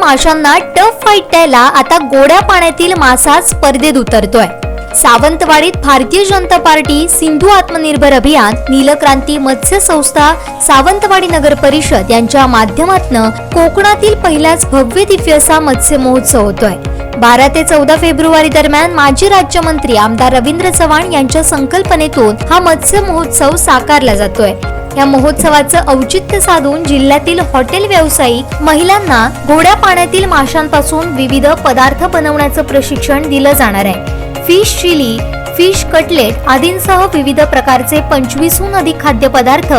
माशांना tough fight द्यायला आता गोड्या पाण्यातील मासा स्पर्धेत उतरतोय। सावंतवाडीत भारतीय जनता पार्टी, सिंधू आत्मनिर्भर अभियान, नीलक्रांती मत्स्य संस्था, सावंतवाडी नगर परिषद यांच्या माध्यमातून कोकणातील पहिलाच भव्य दिव्य असा मत्स्य महोत्सव होतोय। 12 ते 14 फेब्रुवारी दरम्यान माजी राज्यमंत्री आमदार रवींद्र चव्हाण यांच्या संकल्पनेतून हा मत्स्य महोत्सव साकारला जातोय। या महोत्सवाचं औचित्य साधून जिल्ह्यातील हॉटेल व्यावसायिक महिलांना गोड्या पाण्यातील माशांपासून विविध पदार्थ बनवण्याचं प्रशिक्षण दिलं जाणार आहे। फिश चिली, फिश कटलेट आदींसह विविध प्रकारचे 25हून अधिक खाद्यपदार्थ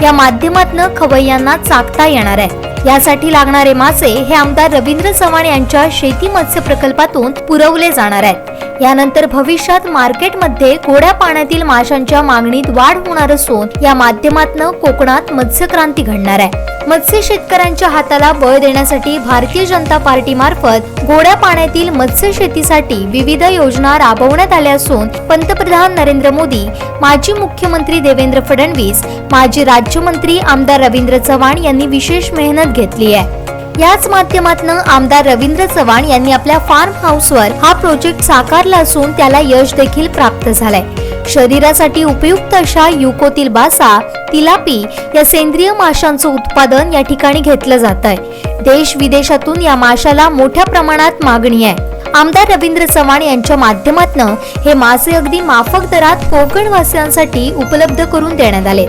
या माध्यमातून खवय्यांना चाखता येणार आहे। यासाठी लागणारे मासे हे आमदार रवींद्र चव्हाण यांच्या शेती मत्स्य प्रकल्पातून पुरवले जाणार आहेत। यानंतर भविष्यात मार्केटमध्ये गोड्या पाण्यातील माशांच्या मागणीत वाढ होणार असून या माध्यमातून कोकणात मत्स्य क्रांती घडणार आहे। मत्स्य शेतकऱ्यांच्या हाताला बळ देण्यासाठी भारतीय जनता पार्टी मार्फत गोड्या पाण्यातील मत्स्य शेतीसाठी विविध योजना राबवण्यात आल्या असून पंतप्रधान नरेंद्र मोदी, माजी मुख्यमंत्री देवेंद्र फडणवीस, माजी राज्यमंत्री आमदार रवींद्र चव्हाण यांनी विशेष मेहनत घेतली आहे। याच माध्यमातून आमदार रवींद्र चव्हाण यांनी आपल्या फार्म हाऊसवर हा प्रोजेक्ट साकारला असून त्याला यश देखील प्राप्त झालंय। शरीरासाठी उपयुक्त अशा युकोतील बासा, तिलापी या सेंद्रिय माशांचं उत्पादन या ठिकाणी घेतलं जात आहे। देश विदेशातून या माशाला मोठ्या प्रमाणात मागणी आहे। आमदार रवींद्र चव्हाण यांच्या माध्यमातून हे मासे अगदी माफक दरात कोकणवासियांसाठी उपलब्ध करून देण्यात आले।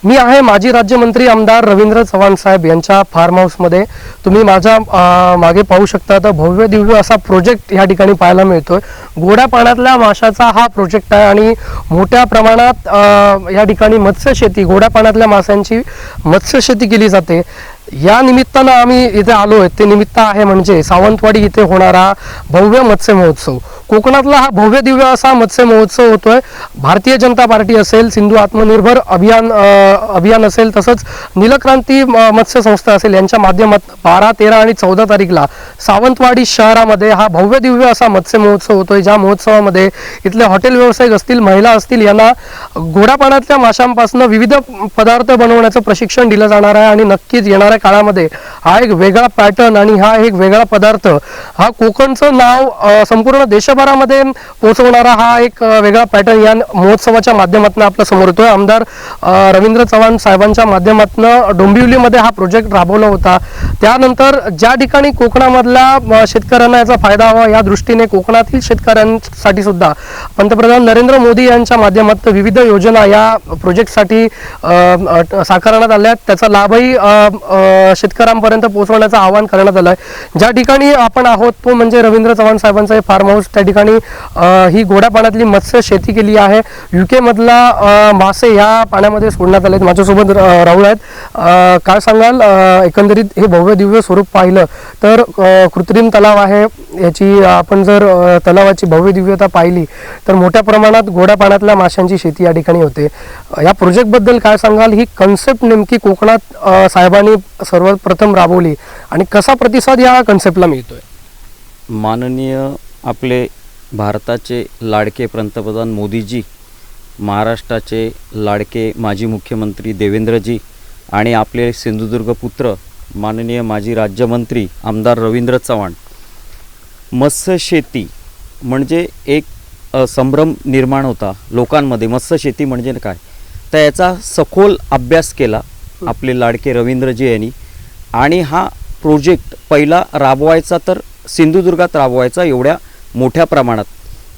मी आहे माजी राज्यमंत्री आमदार रवींद्र चव्हाण साहेब यांच्या फार्म हाऊस मध्ये। तुम्ही माझ्या मागे पाहू शकता तर भव्य दिव्य असा प्रोजेक्ट या ठिकाणी पाहायला मिळतोय। गोड्या पाण्यातल्या माशाचा हा प्रोजेक्ट आहे आणि मोठ्या प्रमाणात या ठिकाणी मत्स्य शेती, गोड्या पाण्यातल्या माशांची मत्स्य शेती केली जाते। या निमित्तानं आम्ही इथे आलो आहे, ते निमित्त आहे म्हणजे सावंतवाडी इथे होणारा भव्य मत्स्य महोत्सव। कोकणातला हा भव्य दिव्य असा मत्स्य महोत्सव होतोय। भारतीय जनता पार्टी असेल, सिंधू आत्मनिर्भर अभियान असेल, तसंच नीलक्रांती मत्स्य संस्था असेल यांच्या माध्यमात 12, 13 आणि 14 तारीखला सावंतवाडी शहरामध्ये हा भव्य दिव्य असा मत्स्य महोत्सव होतोय। ज्या महोत्सवामध्ये इथले हॉटेल व्यावसायिक असतील, महिला असतील, यांना गोड्या पाण्यातल्या माशांपासून विविध पदार्थ बनवण्याचं प्रशिक्षण दिलं जाणार आहे आणि नक्कीच येणाऱ्या काळामध्ये हा एक वेगळा पॅटर्न आणि हा एक वेगळा पदार्थ हा कोकणचं नाव संपूर्ण देशभरामध्ये पोहोचवणारा हा एक वेगळा पॅटर्न या महोत्सवाच्या माध्यमातून आपल्या समोर येतोय। आमदार रवींद्र चव्हाण साहेबांच्या माध्यमातून डोंबिवलीमध्ये हा प्रोजेक्ट राबवला होता। त्यानंतर ज्या ठिकाणी कोकणामधल्या शेतकऱ्यांना याचा फायदा व्हावा या दृष्टीने कोकणातील शेतकऱ्यांसाठी सुद्धा पंतप्रधान नरेंद्र मोदी यांच्या माध्यमातून विविध योजना या प्रोजेक्टसाठी साकारण्यात आल्या। त्याचा लाभही शेतकऱ्यांपर्यंत पोहोचवण्याचं आवाहन करण्यात आलं आहे। ज्या ठिकाणी आपण आहोत तो म्हणजे रवींद्र चव्हाण साहेबांचं हे फार्म हाऊस। त्या ठिकाणी ही गोड्या पाण्यातली मत्स्य शेती केली आहे। UK मधला मासे या पाण्यामध्ये सोडण्यात आले। माझ्यासोबत राहुल आहेत। काय सांगाल, एकंदरीत हे भव्य दिव्य स्वरूप पाहिलं तर कृत्रिम तलाव आहे, याची आपण जर तलावाची भव्य दिव्यता पाहिली तर मोठ्या प्रमाणात गोड्या पाण्यातल्या माशांची शेती या ठिकाणी होते। या प्रोजेक्ट बद्दल काय सांगाल, ही कन्सेप्ट नेमकी कोकणात साहेबांनी सर्वप्रथम राबवली आणि कसा प्रतिसाद या कन्सेप्टला मिळतोय? माननीय आपले भारताचे लाडके पंतप्रधान मोदीजी, महाराष्ट्राचे लाडके माजी मुख्यमंत्री देवेंद्रजी आणि आपले सिंधुदुर्ग पुत्र माननीय माजी राज्यमंत्री आमदार रवींद्र चव्हाण, मत्स्य शेती म्हणजे एक संभ्रम निर्माण होता लोकांमध्ये, मत्स्य शेती म्हणजे काय, तर याचा सखोल अभ्यास केला आपले लाडके रवींद्रजी यांनी आणि हा प्रोजेक्ट पहिला राबवायचा तर सिंधुदुर्गात राबवायचा एवढ्या मोठ्या प्रमाणात।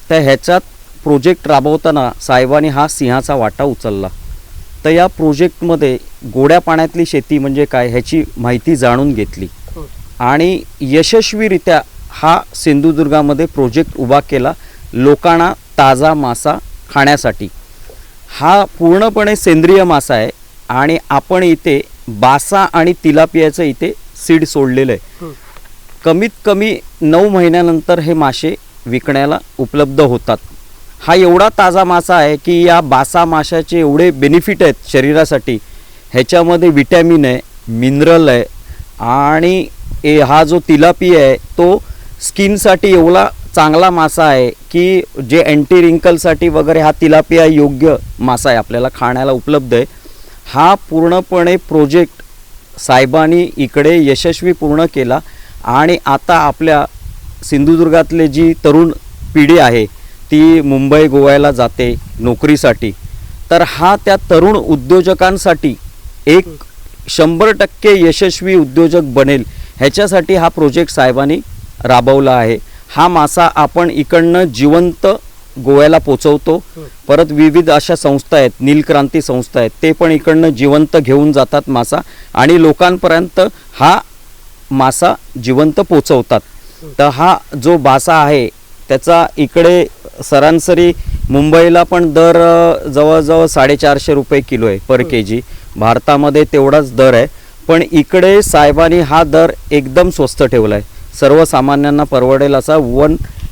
तर ह्याच्यात प्रोजेक्ट राबवताना साहेबांनी हा सिंहाचा वाटा उचलला। तर या प्रोजेक्टमध्ये गोड्या पाण्यातली शेती म्हणजे काय ह्याची माहिती जाणून घेतली आणि यशस्वीरित्या हा सिंधुदुर्गामध्ये प्रोजेक्ट उभा केला लोकांना ताजा मासा खाण्यासाठी। हा पूर्णपणे सेंद्रिय मासा आहे आणि आपण इथे बासा आणि तिलापियाचं इथे सीड सोडलेलं आहे। कमीत कमी 9 महिन्यानंतर हे मासे विकण्याला उपलब्ध होतात। हा एवढा ताजा मासा आहे की या बासा माशाचे एवढे बेनिफिट आहेत शरीरासाठी। ह्याच्यामध्ये विटॅमिन आहे, मिनरल आहे आणि हा जो तिलापिया आहे तो स्किनसाठी एवढा चांगला मासा आहे की जे अँटी रिंकलसाठी वगैरे हा तिलापिया योग्य मासा आहे, आपल्याला खाण्याला उपलब्ध आहे। हा पूर्णपणे प्रोजेक्ट साहेबांनी इकडे यशस्वी पूर्ण केला आणि आता आपल्या सिंधुदुर्गातले जी तरुण पिढी आहे ती मुंबई गोव्याला जाते नोकरीसाठी, तर हा त्या तरुण उद्योजकांसाठी एक 100% यशस्वी उद्योजक बनेल ह्याच्यासाठी हा प्रोजेक्ट साहेबांनी राबवला आहे. हा मासा आपण इकडनं जिवंत गोव्याला पोचवतो, परत विविध अशा संस्था आहेत, नीलक्रांती संस्था आहेत, ते पण इकडनं जिवंत घेऊन जातात मासा आणि लोकांपर्यंत हा मासा जिवंत पोचवतात. तर हा जो मासा आहे त्याचा इकडे सरासरी मुंबईला पण दर जवळजवळ 450 रुपये किलो आहे पर के-जी. भारतामध्ये तेवढाच दर आहे, पण इकडे साहेबांनी हा दर एकदम स्वस्त ठेवला आहे. सर्वसामान्यांना परवडेल असा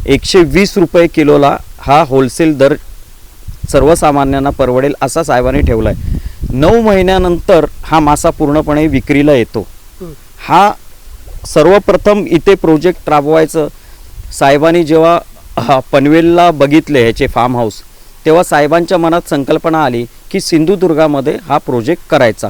120 रुपये किलोला हा होलसेल दर सर्वसामान्यांना परवडेल असा साहेबांनी ठेवला आहे. 9 महिन्यानंतर हा मासा पूर्णपणे विक्रीला येतो. हा सर्वप्रथम इथे प्रोजेक्ट राबवायचं साहेबांनी जेव्हा पनवेलला बघितले ह्याचे फार्म हाऊस, तेव्हा साहेबांच्या मनात संकल्पना आली की सिंधुदुर्गामध्ये हा प्रोजेक्ट करायचा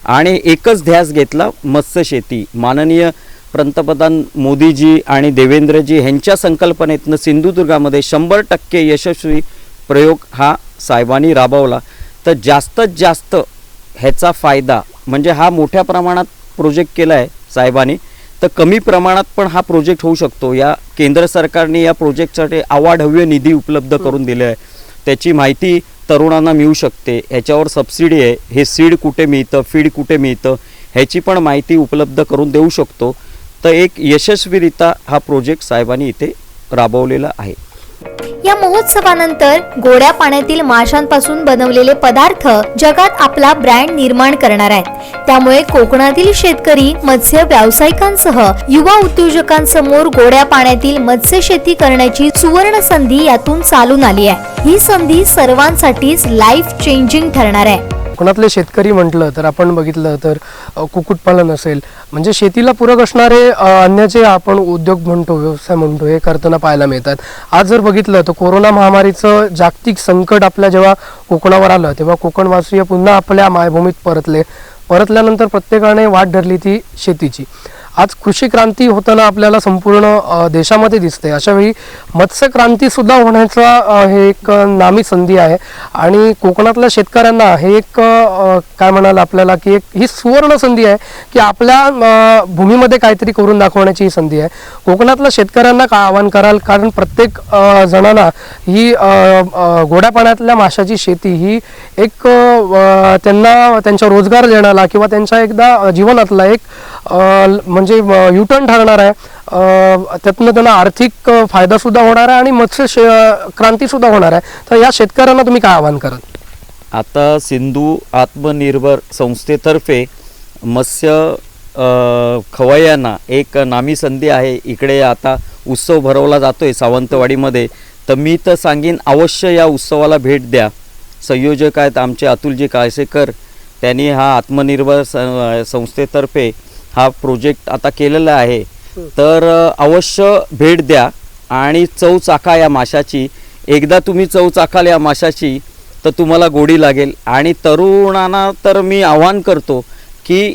आणि एकच ध्यास घेतला, मत्स्य शेती. माननीय पंतप्रधान मोदीजी आणि देवेंद्रजी ह्यांच्या संकल्पनेतनं सिंधुदुर्गामध्ये 100% यशस्वी प्रयोग हा साहेबांनी राबवला. तर जास्तीत जास्त ह्याचा फायदा म्हणजे हा मोठ्या प्रमाणात प्रोजेक्ट केला आहे साहेबांनी, तर कमी प्रमाणात पण हा प्रोजेक्ट होऊ शकतो. या केंद्र सरकारने या प्रोजेक्टसाठी अवाढव्य निधी उपलब्ध करून दिले आहे. त्याची माहिती तरुणांना मिळू शकते, ह्याच्यावर सबसिडी आहे, हे सीड कुठे मिळतं, फीड कुठे मिळतं ह्याची पण माहिती उपलब्ध करून देऊ शकतो. तर एक यशस्वीरित्या हा प्रोजेक्ट साहेबांनी इथे राबवलेला आहे. या महोत्सवानंतर गोड्या पाण्यातील माशांपासून बनवलेले पदार्थ जगात आपला ब्रँड निर्माण करणार आहेत. त्यामुळे कोकणातील शेतकरी, मत्स्य व्यावसायिकांसह युवा उद्योजकांसमोर गोड्या पाण्यातील मत्स्य शेती करण्याची सुवर्ण संधी यातून चालून आली आहे. ही संधी सर्वांसाठीच लाईफ चेंजिंग ठरणार आहे. कोकणातले शेतकरी म्हटलं तर आपण बघितलं तर कुक्कुटपालन असेल, म्हणजे शेतीला पूरक असणारे अन्य जे आपण उद्योग म्हणतो, व्यवसाय म्हणतो, हे करताना पाहायला मिळतात. आज जर बघितलं तर कोरोना महामारीचं जागतिक संकट आपल्या जेव्हा कोकणावर आलं तेव्हा कोकणवासीय पुन्हा आपल्या मायभूमीत परतल्यानंतर प्रत्येकाने वाट धरली ती शेतीची. आज कृषी क्रांती होताना आपल्याला संपूर्ण देशामध्ये दिसते. अशावेळी मत्स्य क्रांती सुद्धा होण्याचा हे एक नामी संधी आहे आणि कोकणातल्या शेतकऱ्यांना हे एक काय म्हणाल आपल्याला की एक ही सुवर्ण संधी आहे की आपल्या भूमीमध्ये काहीतरी करून दाखवण्याची ही संधी आहे. कोकणातल्या शेतकऱ्यांना काय आवाहन कराल, कारण प्रत्येक जणांना ही गोड्या पाण्यातल्या माशाची शेती ही एक त्यांना त्यांच्या रोजगार देण्याला किंवा त्यांच्या एकदा जीवनातला एक म्हणजे युटर्न ठरणार आहे. त्यातनं त्यांना आर्थिक फायदा सुद्धा होणार आहे आणि मत्स्य क्रांती सुद्धा होणार आहे. तर या शेतकऱ्यांना तुम्ही काय आवाहन कराल? आता सिंधू आत्मनिर्भर संस्थेतर्फे मत्स्य खवय्यांना एक नामी संधी आहे. इकडे आता उत्सव भरवला जातोय सावंतवाडीमध्ये, तर मी तर सांगेन अवश्य या उत्सवाला भेट द्या. संयोजक आहेत आमचे अतुलजी काळसेकर, त्यांनी हा आत्मनिर्भर संस्थेतर्फे हा प्रोजेक्ट आता केलेला आहे. तर अवश्य भेट द्या आणि चव चाखा या माशाची. एकदा तुम्ही चव चाखाल या माशाची तर तुम्हाला गोडी लागेल. आणि तरुणांना तर मी आवाहन करतो की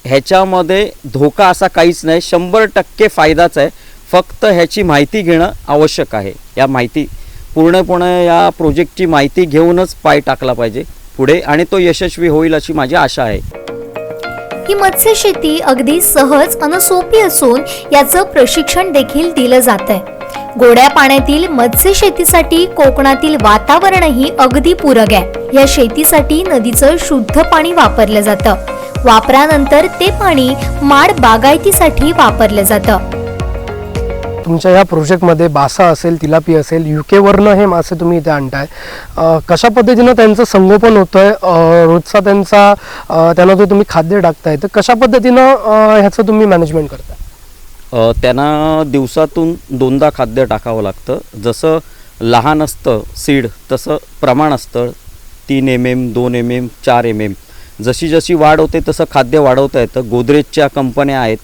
ह्याच्यामध्ये धोका असा काहीच नाही, 100% फायदाच आहे. फक्त ह्याची माहिती घेणं आवश्यक आहे. या माहिती पूर्णपणे या प्रोजेक्टची माहिती घेऊनच पाय टाकला पाहिजे पुढे आणि तो यशस्वी होईल अशी माझी आशा आहे. ही मत्स्य शेती अगदी सहज आणि सोपी असून याचं प्रशिक्षण देखील दिलं जातंय. गोड्या पाण्यातील मत्स्य शेतीसाठी कोकणातील वातावरणही अगदी पूरक आहे. या शेतीसाठी नदीचं शुद्ध पाणी वापरलं जातं. वापरानंतर ते पाणी माड बागायतीसाठी वापरलं जातं. तुमच्या या प्रोजेक्टमध्ये बासा असेल, तिलापी असेल, UK-वरनं हे मासे तुम्ही इथे आणताय. कशा पद्धतीनं त्यांचं संगोपन होतंय, रोजचा त्यांना जो तुम्ही खाद्य टाकताय, तर कशा पद्धतीनं ह्याचं तुम्ही मॅनेजमेंट करताय? त्यांना दिवसातून 2दा खाद्य टाकावं लागतं. जसं लहान असतं सीड तसं प्रमाण असतं 3 mm, 2 mm, 4 mm. जशी जशी वाढ होते तसं खाद्य वाढवता येतं. गोदरेजच्या कंपन्या आहेत,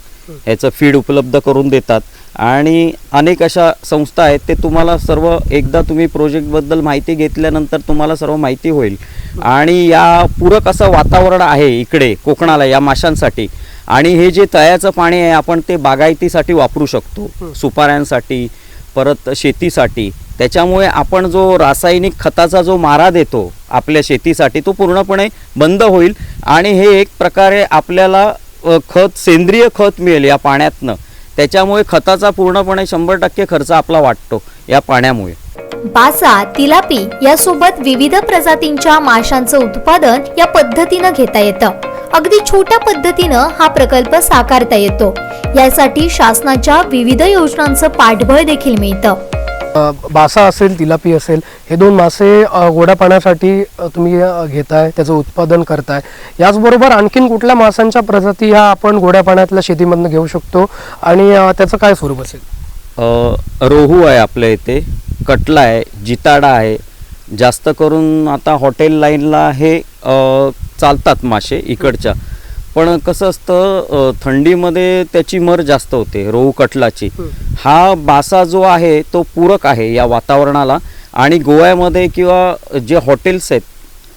ह्याचं फीड उपलब्ध करून देतात आणि अनेक अशा संस्था आहेत. ते तुम्हाला सर्व एकदा तुम्ही प्रोजेक्टबद्दल माहिती घेतल्यानंतर तुम्हाला सर्व माहिती होईल. आणि या पूरक असं वातावरण आहे इकडे कोकणाला या माशांसाठी. आणि हे जे तळ्याचं पाणी आहे आपण ते बागायतीसाठी वापरू शकतो, सुपाऱ्यांसाठी, परत शेतीसाठी. त्याच्यामुळे आपण जो रासायनिक खताचा जो मारा देतो आपल्या शेतीसाठी तो पूर्णपणे बंद होईल आणि हे एक प्रकारे आपल्याला खत, सेंद्रिय खत मिळेल या पाण्यातनं. त्याच्यामुळे खताचा पूर्णपणे 100% खर्च आपला वाटतो या पाण्यामुळे. बासा, तिलापी यासोबत विविध प्रजातींच्या माशांचं उत्पादन या पद्धतीनं घेता येतं. अगदी छोट्या पद्धतीनं हा प्रकल्प साकारता येतो. यासाठी शासनाच्या विविध योजनांचं पाठबळ देखील मिळतं. बासा असेल, तिलापी असेल, हे 2 मासे गोड्या पाण्यासाठी तुम्ही घेताय, त्याचं उत्पादन करताय. याचबरोबर आणखीन कुठल्या माशांच्या प्रजाती ह्या आपण गोड्या पाण्यातल्या शेतीमधनं घेऊ शकतो आणि त्याचं काय स्वरूप असेल? रोहू आहे आपल्या इथे, कटला आहे, जिताडा आहे. जास्त करून आता हॉटेल लाईनला हे चालतात मासे इकडच्या. पण कसं असतं, थंडीमध्ये त्याची मर जास्त होते रोहू कटलाची. हा बासा जो आहे तो पूरक आहे या वातावरणाला. आणि गोव्यामध्ये किंवा जे हॉटेल्स आहेत,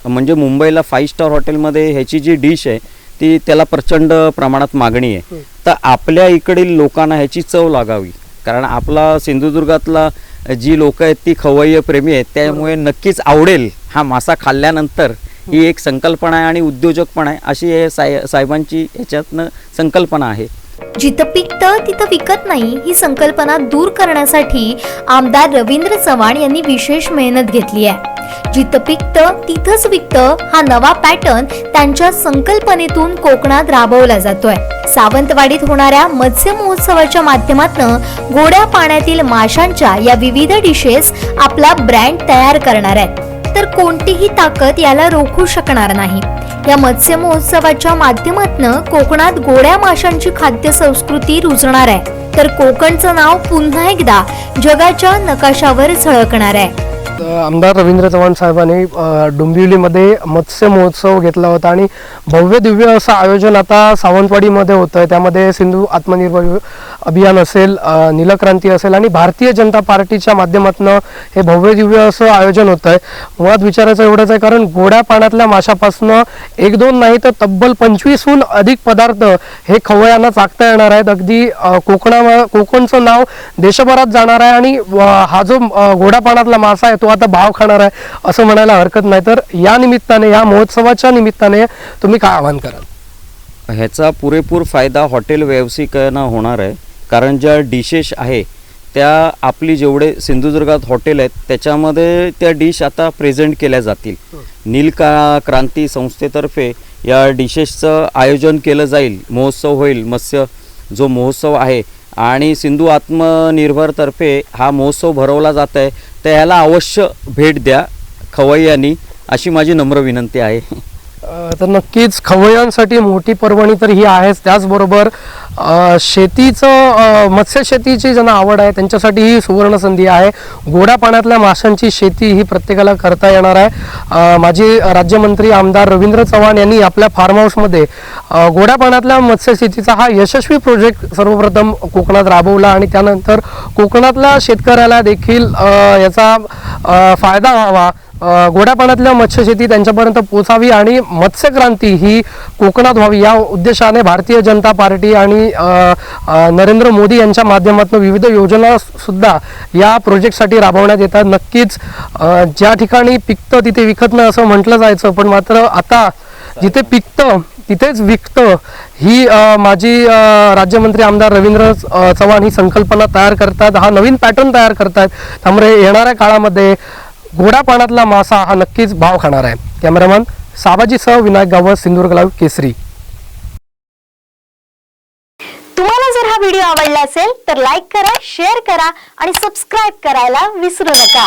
म्हणजे मुंबईला 5 स्टार हॉटेलमध्ये ह्याची जी डिश आहे ती त्याला प्रचंड प्रमाणात मागणी आहे. तर आपल्या इकडील लोकांना ह्याची चव लागावी, कारण आपला सिंधुदुर्गातला जी लोक आहेत ती खवय्ये प्रेमी आहेत, त्यामुळे नक्कीच आवडेल हा मासा खाल्ल्यानंतर. ही एक संकल्पना आहे आणि उद्योजक पण आहे, अशी हे साहेबांची ह्याच्यातनं संकल्पना आहे. जिथं पिकतं तिथं विकत नाही ही संकल्पना दूर करण्यासाठी आमदार रवींद्र चव्हाण यांनी विशेष मेहनत घेतली आहे. जिथं पिकतं तिथंच विकतं हा नवा पॅटर्न त्यांच्या संकल्पनेतून कोकणात राबवला जातोय. सावंतवाडीत होणाऱ्या मत्स्य महोत्सवाच्या माध्यमातून गोड्या पाण्यातील माशांच्या या विविध डिशेस आपला ब्रँड तयार करणार आहेत. तर कोणतीही ताकद याला रोखू शकणार नाही. या मत्स्य महोत्सवाच्या माध्यमातून कोकणात गोड्या माशांची खाद्य संस्कृती रुजणार आहे. तर कोकणचं नाव पुन्हा एकदा जगाच्या नकाशावर झळकणार आहे. आमदार रवींद्र चव्हाण साहेबांनी डोंबिवलीमध्ये मत्स्य महोत्सव घेतला होता आणि भव्य दिव्य असं आयोजन आता सावंतवाडीमध्ये होतं आहे. त्यामध्ये सिंधू आत्मनिर्भर अभियान असेल, नीलक्रांती असेल आणि भारतीय जनता पार्टीच्या माध्यमातून हे भव्य दिव्य असं आयोजन होतं आहे. मुळात विचारायचं एवढंच आहे, कारण गोड्या पाण्यातल्या माशापासनं 1-2 नाही तर तब्बल 25हून अधिक पदार्थ हे खवय्यांना चाखता येणार आहेत. अगदी कोकणचं नाव देशभरात जाणार आहे आणि हा जो गोड्या पाण्यातला मासा आहे तो आता भाव खाणार आहे असं म्हणायला हरकत नाही. तर या निमित्ताने, या महोत्सवाच्या निमित्ताने तुम्ही काय आवाहन कराल? ह्याचा पुरेपूर फायदा हॉटेल व्यावसायिकांना होणार आहे, कारण ज्या डिशेस आहे त्या आपली जेवढे सिंधुदुर्गात हॉटेल आहेत त्याच्यामध्ये त्या डिश आता प्रेझेंट केल्या जातील. नीलक्रांती संस्थेतर्फे या डिशेसचं आयोजन केलं जाईल. महोत्सव होईल, मत्स्य जो महोत्सव आहे, आणि सिंधू आत्मनिर्भरतर्फे हा महोत्सव भरवला जात आहे. तर ह्याला अवश्य भेट द्या खवय्यांनी, अशी माझी नम्र विनंती आहे. तर नक्कीच खवय्यांसाठी मोठी पर्वणी तर ही आहेच. त्याचबरोबर शेतीचं, मत्स्यशेतीची ज्यांना आवड आहे त्यांच्यासाठी ही सुवर्ण संधी आहे. गोड्या पाण्यातल्या माशांची शेती ही प्रत्येकाला करता येणार आहे. माजी राज्यमंत्री आमदार रवींद्र चव्हाण यांनी आपल्या फार्म हाऊसमध्ये गोड्या पाण्यातल्या मत्स्यशेतीचा हा यशस्वी प्रोजेक्ट सर्वप्रथम कोकणात राबवला आणि त्यानंतर कोकणातल्या शेतकऱ्याला देखील याचा फायदा व्हावा, गोड्या पाण्यातल्या मत्स्यशेती त्यांच्यापर्यंत पोचावी आणि मत्स्यक्रांती ही कोकणात व्हावी या उद्देशाने भारतीय जनता पार्टी आणि नरेंद्र मोदी यांच्या माध्यमातून विविध योजना सुद्धा या प्रोजेक्टसाठी राबवण्यात येतात. नक्कीच ज्या ठिकाणी पिकतं तिथे विकत नाही असं म्हटलं जायचं, पण मात्र आता जिथे पिकतं तिथेच विकतं ही माजी राज्यमंत्री आमदार रवींद्र चव्हाण ही संकल्पना तयार करतात, हा नवीन पॅटर्न तयार करतात. त्यामुळे येणाऱ्या काळामध्ये गोड्या पाण्यातला मासा हा नक्कीच भाव खाणार आहे. कॅमेरामॅन साबाजीसह विनायक गावस, सिंधुदुर्ग लाईव्ह, केसरी. तुम्हाला जर हा व्हिडिओ आवडला असेल तर लाईक करा, शेअर करा आणि सबस्क्राईब करायला विसरू नका.